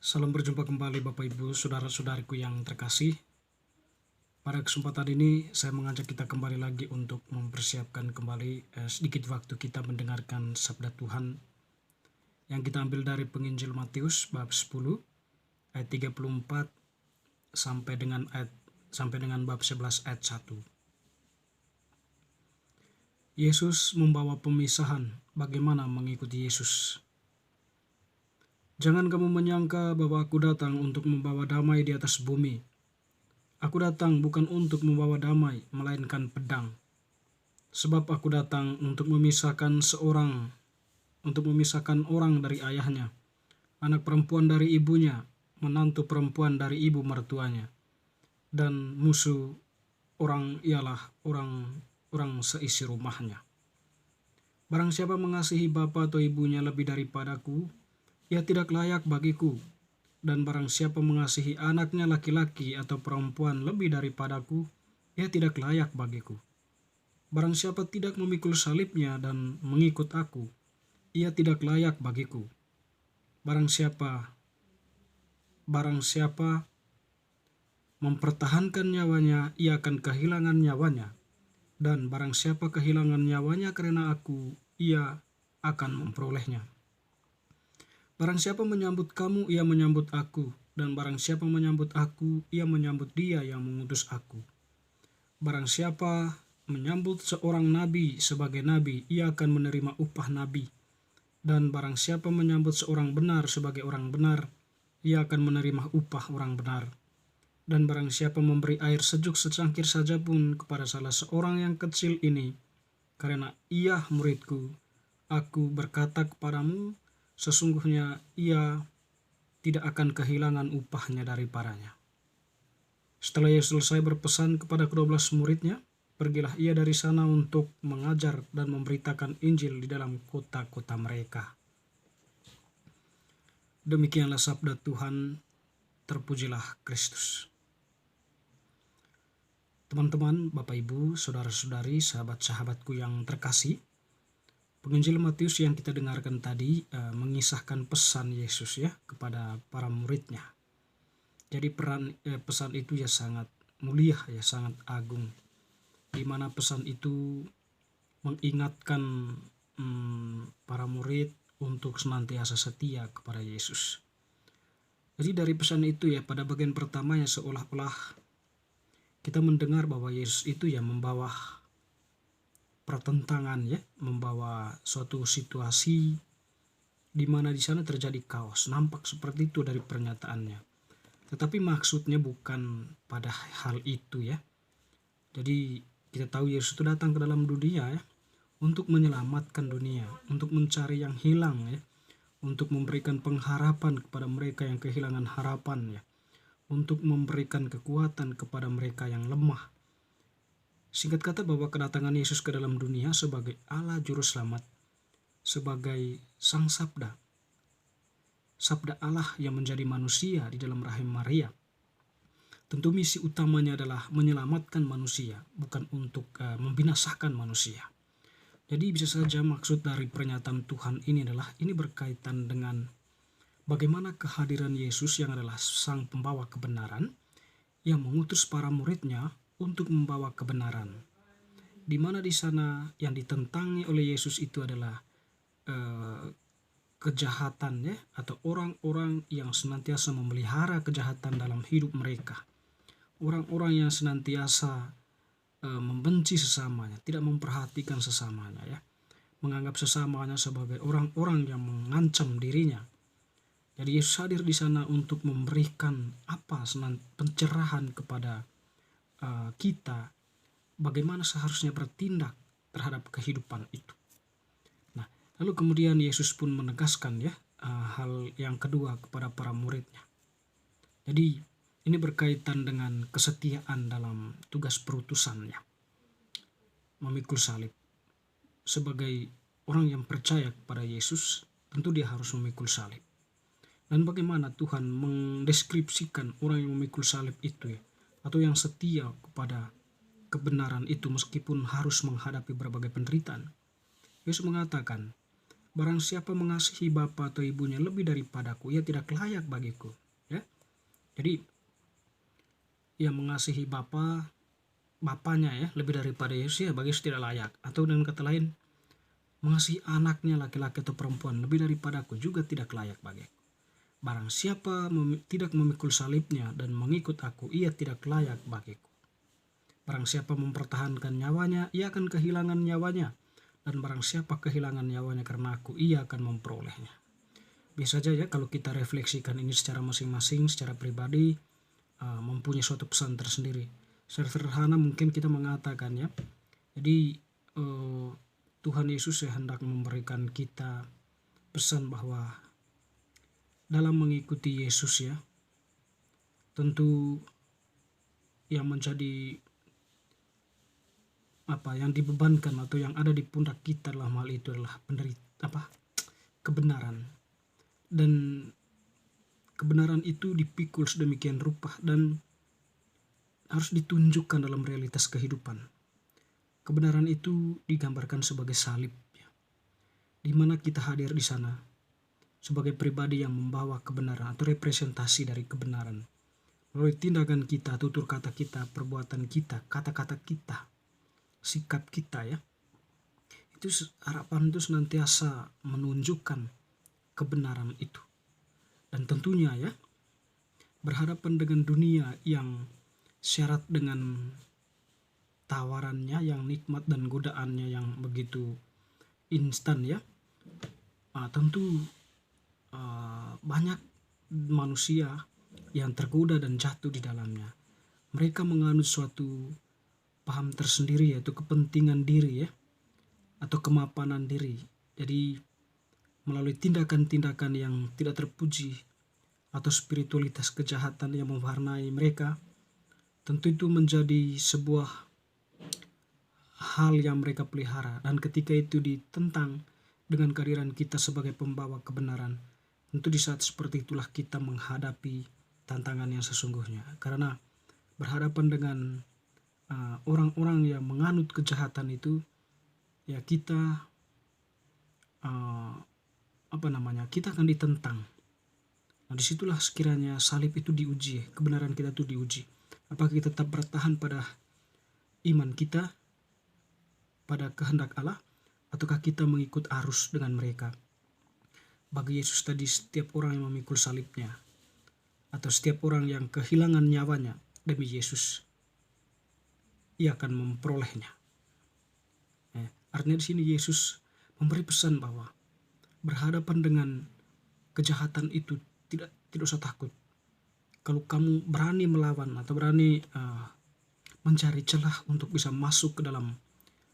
Salam berjumpa kembali Bapak Ibu, saudara-saudariku yang terkasih. Pada kesempatan ini saya mengajak kita kembali lagi untuk mempersiapkan kembali sedikit waktu kita mendengarkan sabda Tuhan yang kita ambil dari penginjil Matius bab 10 ayat 34 sampai dengan bab 11 ayat 1. Yesus membawa pemisahan bagaimana mengikuti Yesus. Jangan kamu menyangka bahwa aku datang untuk membawa damai di atas bumi. Aku datang bukan untuk membawa damai, melainkan pedang. Sebab aku datang untuk memisahkan orang dari ayahnya, anak perempuan dari ibunya, menantu perempuan dari ibu mertuanya, dan musuh orang ialah orang seisi rumahnya. Barang siapa mengasihi bapa atau ibunya lebih daripadaku, ia tidak layak bagiku. Dan barang siapa mengasihi anaknya laki-laki atau perempuan lebih daripadaku, ia tidak layak bagiku. Barang siapa tidak memikul salibnya dan mengikut aku, ia tidak layak bagiku. Barang siapa mempertahankan nyawanya, ia akan kehilangan nyawanya. Dan barang siapa kehilangan nyawanya karena aku, ia akan memperolehnya. Barang siapa menyambut kamu, ia menyambut aku. Dan barang siapa menyambut aku, ia menyambut dia yang mengutus aku. Barang siapa menyambut seorang nabi sebagai nabi, ia akan menerima upah nabi. Dan barang siapa menyambut seorang benar sebagai orang benar, ia akan menerima upah orang benar. Dan barang siapa memberi air sejuk secangkir saja pun kepada salah seorang yang kecil ini, karena ia muridku, aku berkata kepadamu, sesungguhnya ia tidak akan kehilangan upahnya daripadanya. Setelah Yesus selesai berpesan kepada ke-12 muridnya, pergilah ia dari sana untuk mengajar dan memberitakan Injil di dalam kota-kota mereka. Demikianlah sabda Tuhan, terpujilah Kristus. Teman-teman, Bapak Ibu, saudara-saudari, sahabat-sahabatku yang terkasih, Penginjil Matius yang kita dengarkan tadi mengisahkan pesan Yesus ya kepada para muridnya. Jadi pesan itu ya sangat mulia, ya sangat agung, di mana pesan itu mengingatkan para murid untuk senantiasa setia kepada Yesus. Jadi dari pesan itu ya, pada bagian pertama ya seolah-olah kita mendengar bahwa Yesus itu ya membawa pertentangan ya, membawa suatu situasi di mana di sana terjadi kaos. Nampak seperti itu dari pernyataannya. Tetapi maksudnya bukan pada hal itu ya. Jadi kita tahu Yesus itu datang ke dalam dunia ya, untuk menyelamatkan dunia, untuk mencari yang hilang ya, untuk memberikan pengharapan kepada mereka yang kehilangan harapan ya, untuk memberikan kekuatan kepada mereka yang lemah. Singkat kata bahwa kedatangan Yesus ke dalam dunia sebagai Allah Juru Selamat, sebagai Sang Sabda, Sabda Allah yang menjadi manusia di dalam rahim Maria. Tentu misi utamanya adalah menyelamatkan manusia, bukan untuk membinasakan manusia. Jadi bisa saja maksud dari pernyataan Tuhan ini adalah ini berkaitan dengan bagaimana kehadiran Yesus yang adalah Sang Pembawa kebenaran yang mengutus para muridnya untuk membawa kebenaran, di mana di sana yang ditentangi oleh Yesus itu adalah kejahatan ya, atau orang-orang yang senantiasa memelihara kejahatan dalam hidup mereka, orang-orang yang senantiasa membenci sesamanya, tidak memperhatikan sesamanya ya, menganggap sesamanya sebagai orang-orang yang mengancam dirinya. Jadi Yesus hadir di sana untuk memberikan pencerahan kepada kita bagaimana seharusnya bertindak terhadap kehidupan itu. Nah, lalu kemudian Yesus pun menegaskan ya hal yang kedua kepada para muridnya. Jadi ini berkaitan dengan kesetiaan dalam tugas perutusannya, memikul salib. Sebagai orang yang percaya kepada Yesus, tentu dia harus memikul salib. Dan bagaimana Tuhan mendeskripsikan orang yang memikul salib itu ya, atau yang setia kepada kebenaran itu meskipun harus menghadapi berbagai penderitaan. Yesus mengatakan Barang siapa mengasihi bapa atau ibunya lebih daripadaku, ia tidak layak bagiku. Ya, jadi yang mengasihi bapanya ya lebih daripada Yesus, ya bagi Yesus tidak layak. Atau dengan kata lain, mengasihi anaknya laki-laki atau perempuan lebih daripadaku juga tidak layak bagiku. Barang siapa tidak memikul salibnya dan mengikut aku, ia tidak layak bagiku. Barang siapa mempertahankan nyawanya, ia akan kehilangan nyawanya. Dan barang siapa kehilangan nyawanya karena aku, ia akan memperolehnya. Bisa saja ya kalau kita refleksikan ini secara masing-masing, secara pribadi, mempunyai suatu pesan tersendiri. Secara sederhana mungkin kita mengatakan ya, jadi Tuhan Yesus hendak memberikan kita pesan bahwa dalam mengikuti Yesus ya, tentu yang menjadi yang dibebankan atau yang ada di pundak kita dalam hal itu adalah kebenaran. Dan kebenaran itu dipikul sedemikian rupa dan harus ditunjukkan dalam realitas kehidupan. Kebenaran itu digambarkan sebagai salib, ya, di mana kita hadir di sana sebagai pribadi yang membawa kebenaran atau representasi dari kebenaran. Melalui tindakan kita, tutur kata kita, perbuatan kita, kata-kata kita, sikap kita ya. Itu harapan itu senantiasa menunjukkan kebenaran itu. Dan tentunya ya, berhadapan dengan dunia yang syarat dengan tawarannya yang nikmat dan godaannya yang begitu instan ya. Tentu banyak manusia yang tergoda dan jatuh di dalamnya. Mereka menganut suatu paham tersendiri, yaitu kepentingan diri ya, atau kemapanan diri. Jadi melalui tindakan-tindakan yang tidak terpuji atau spiritualitas kejahatan yang mewarnai mereka, tentu itu menjadi sebuah hal yang mereka pelihara. Dan ketika itu ditentang dengan kehadiran kita sebagai pembawa kebenaran, tentu di saat seperti itulah kita menghadapi tantangan yang sesungguhnya. Karena berhadapan dengan orang-orang yang menganut kejahatan itu, ya kita kita akan ditentang. Nah, disitulah sekiranya salib itu diuji, kebenaran kita itu diuji. Apakah kita tetap bertahan pada iman kita, pada kehendak Allah, ataukah kita mengikut arus dengan mereka? Bagi Yesus tadi, setiap orang yang memikul salibnya, atau setiap orang yang kehilangan nyawanya demi Yesus, ia akan memperolehnya. Artinya di sini Yesus memberi pesan bahwa berhadapan dengan kejahatan itu tidak usah takut. Kalau kamu berani melawan atau berani mencari celah untuk bisa masuk ke dalam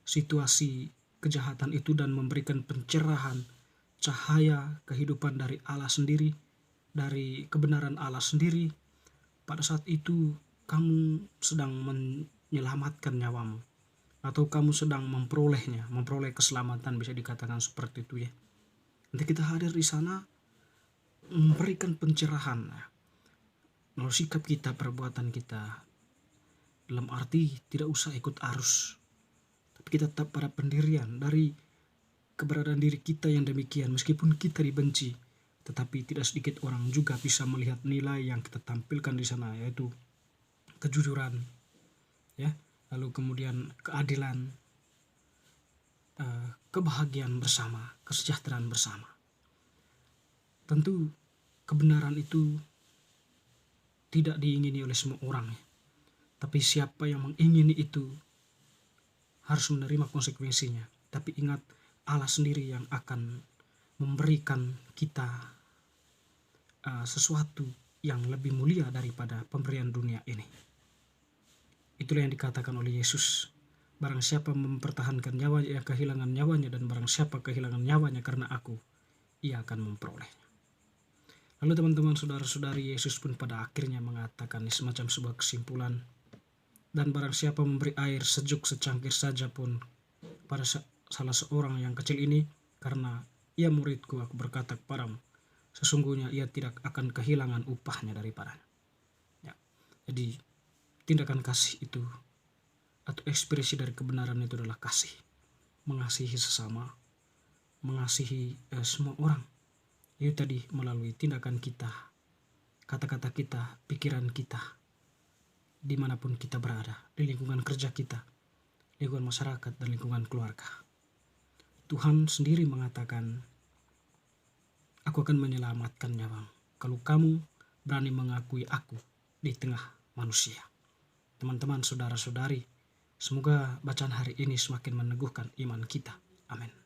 situasi kejahatan itu dan memberikan pencerahan, cahaya kehidupan dari Allah sendiri, dari kebenaran Allah sendiri, pada saat itu kamu sedang menyelamatkan nyawamu, atau kamu sedang memperoleh keselamatan, bisa dikatakan seperti itu ya. Nanti kita hadir di sana memberikan pencerahan melalui sikap kita, perbuatan kita, dalam arti tidak usah ikut arus, tapi kita tetap pada pendirian dari keberadaan diri kita yang demikian. Meskipun kita dibenci, tetapi tidak sedikit orang juga bisa melihat nilai yang kita tampilkan di sana, yaitu kejujuran ya, lalu kemudian keadilan, kebahagiaan bersama, kesejahteraan bersama. Tentu kebenaran itu tidak diingini oleh semua orang ya. Tapi siapa yang mengingini itu harus menerima konsekuensinya. Tapi ingat, Allah sendiri yang akan memberikan kita sesuatu yang lebih mulia daripada pemberian dunia ini. Itulah yang dikatakan oleh Yesus. Barang siapa mempertahankan nyawanya, ia kehilangan nyawanya, dan barang siapa kehilangan nyawanya karena aku, ia akan memperolehnya. Lalu teman-teman, saudara-saudari, Yesus pun pada akhirnya mengatakan semacam sebuah kesimpulan. Dan barang siapa memberi air sejuk secangkir saja pun pada salah seorang yang kecil ini, karena ia muridku, aku berkata kepadamu, sesungguhnya ia tidak akan kehilangan upahnya daripadanya. Ya, jadi tindakan kasih itu atau ekspresi dari kebenaran itu adalah kasih, mengasihi sesama, mengasihi semua orang. Itu tadi melalui tindakan kita, kata-kata kita, pikiran kita, dimanapun kita berada, di lingkungan kerja kita, lingkungan masyarakat, dan lingkungan keluarga. Tuhan sendiri mengatakan, aku akan menyelamatkannya bang, kalau kamu berani mengakui aku di tengah manusia. Teman-teman, saudara-saudari, semoga bacaan hari ini semakin meneguhkan iman kita. Amin.